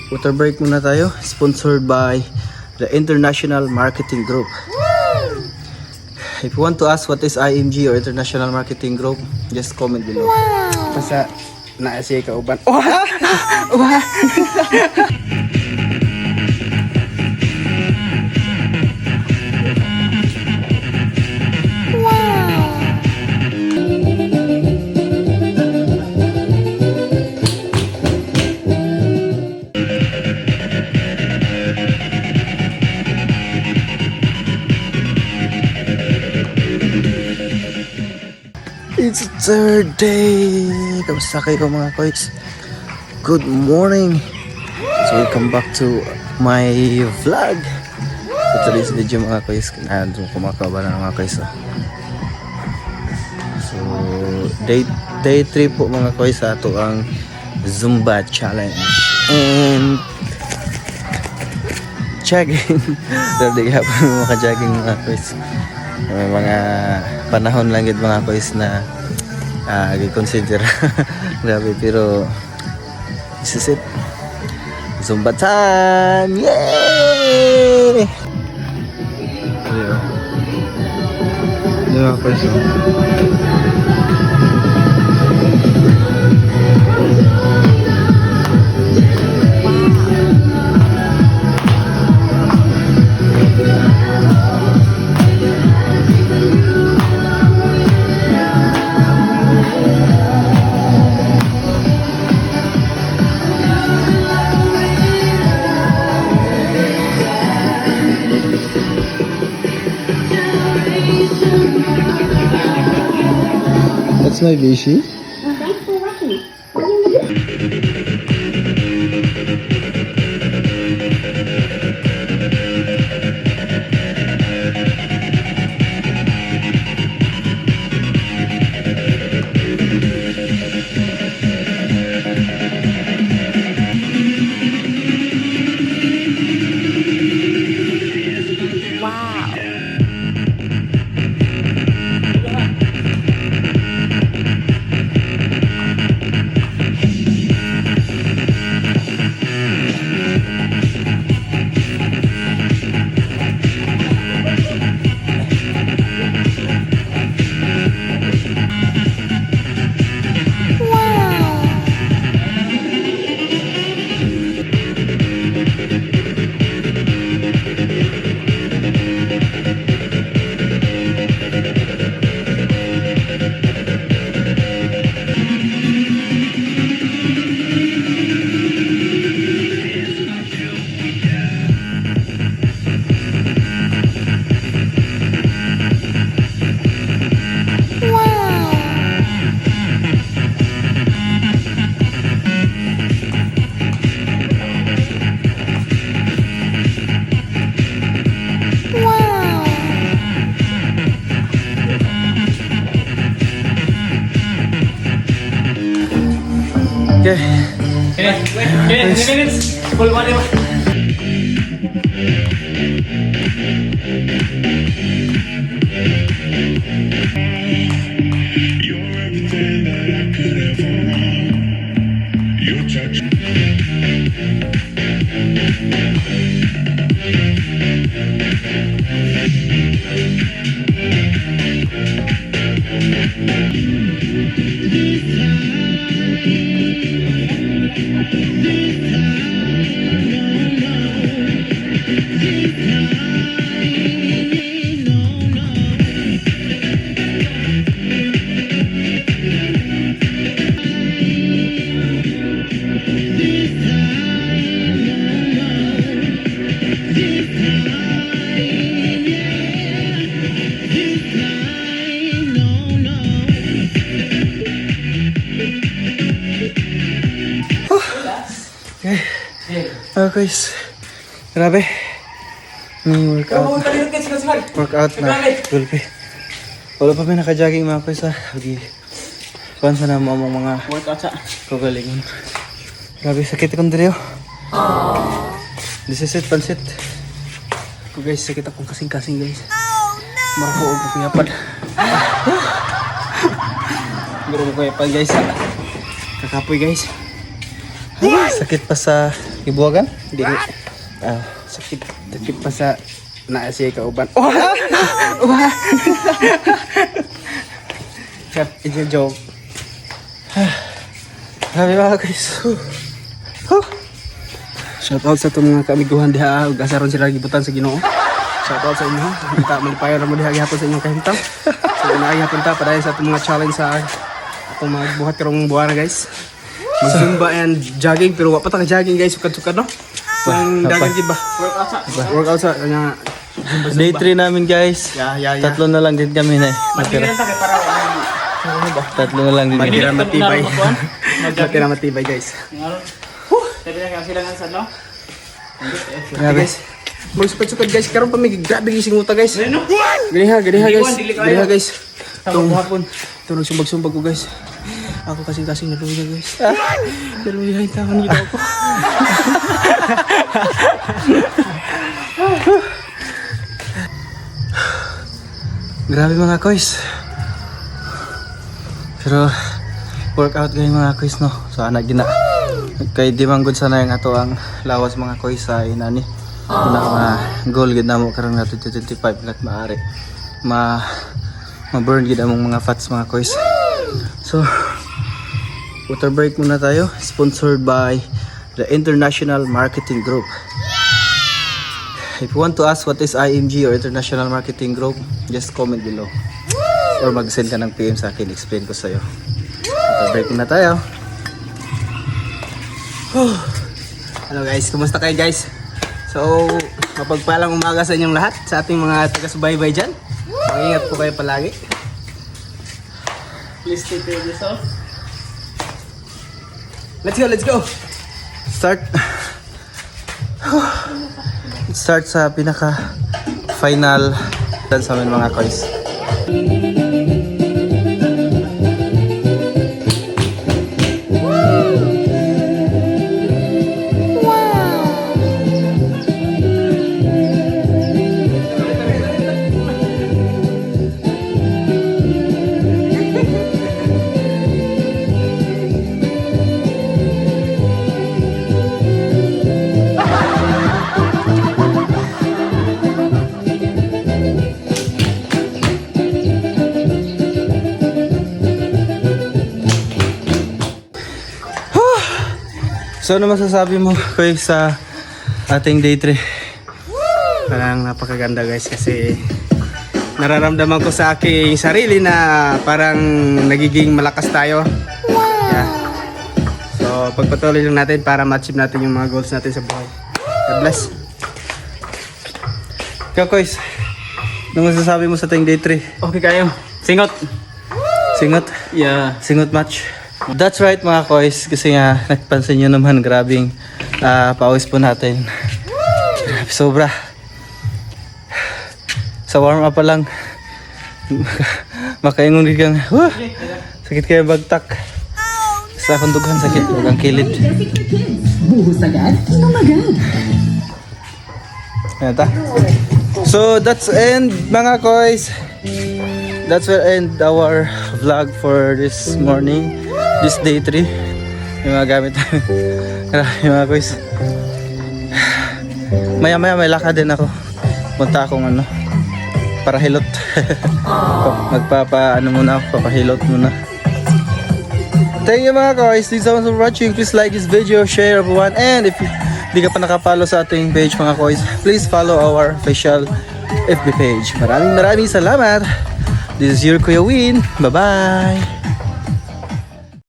water break muna tayo. Sponsored by the International Marketing Group. If you want to ask what is IMG or International Marketing Group, just comment below. Basta naa siya kauban. Oh! It's third day. Kamusta kayo mga koys? Good morning. So welcome back to my vlog. So today's video mga koys, kumakawa na mga koys. So day 3 po mga koys sa ato ang Zumba challenge. And jogging. Dali hapon maka-jogging mga koys. May mga panahon lang yun mga koys na i-consider. Grabe, pero this is it. Zumba time! Yay! Mga koys, that's my Vichy. Thanks for watching. Okay. 10 minutes. Full one. Guys, grabe. May workout na gulpi. Wala pa may naka-jogging mga guys ha. Okay. Kuhan sa naman mga Workout sa. kagalingon. Grabe, sakit akong diri oh. This is it, pansit. Ako guys, sakit akong kasing-kasing guys. Marako og pangapad. Guro ko yapad guys ha. Kakapoy guys. Ay, sakit pa sa Ibuwagan? Hindi. Sakit pa sa naa siya kauban. Oh! It's a joke. Grabe mga guys. Shout out sa itong mga kaamiguhan diha. Ug asaron sila gibutan sa Ginoo. Shout out sa inyo. Kita malipayon na mo diha gihapon sa inyong kahimtang. So inaayapon ta padayon sa itong mga challenge sa atong magbuhat karong buwan guys. Zumba and jogging pero wa pa ta ka jogging guys sukad-sukad no. Ang dagan gid ba? Workout sa kanya. Day 3 namin guys. Yeah. Tatlo na lang din kami na natira. Tatlo na lang din. Matira matibay. Matira matibay guys. Grabe. Guys. Magsukad-sukad guys karon pa may grabe gising uta guys. Ganiha guys. Ganiha guys. Tung hapon. Tung sumbag-sumbag ko guys. Ako kasing naluya guys. Naluya yung taon gito ako. Grabe mga kois. Pero workout kayo mga kois no. So anak gina. Kay di man gud sana yung ato ang lawas mga kois sa inani. Pinaka goal gid namo karon nga 2025 lat maari. Ma-burn gid among mga fats mga kois. So water break muna tayo, sponsored by the International Marketing Group. If you want to ask what is IMG or International Marketing Group, just comment below. Or mag-send ka ng PM sa akin, explain ko sa'yo. Water break muna tayo. Hello guys, kumusta kayo guys? So, mapagpalang umaga sa inyong lahat, sa ating mga taga-subaybay dyan. Mag-ingat po kayo palagi. Please take care of yourself. Let's go! Start sa pinaka final dan sa amin mga kois. So ano masasabi mo koy sa ating day 3? Parang napakaganda guys kasi nararamdaman ko sa aking sarili na parang nagiging malakas tayo. Yeah. So pagpatuloy lang natin para ma-achieve natin yung mga goals natin sa buhay. God bless. Ikaw kois, ano masasabi mo sa ating day 3? Okay kayo. Singot. Singot? Yeah. Singot match. That's right mga kois, kasi nga nagpansin nyo naman grabing pawis po natin. Grabe, sobra. Sa warm up pa lang makaingon kang sakit kayo bagtak. Sa akong dughan sakit, huwag ang kilid. Buhos agad? Lumagad. Yan ta. So that's end mga kois. That's will end our vlog for this morning. This day 3. Yung mga gamit namin. Grabe mga kois. Maya may lakad din ako. Punta akong para hilot. Muna ako, papahilot muna. Thank you mga kois. Thanks so much for watching. Please like this video, share everyone. And if di ka pa nakapollow sa ating page mga kois, please follow our official FB page. Maraming salamat. This is your Kuya Win. Bye bye.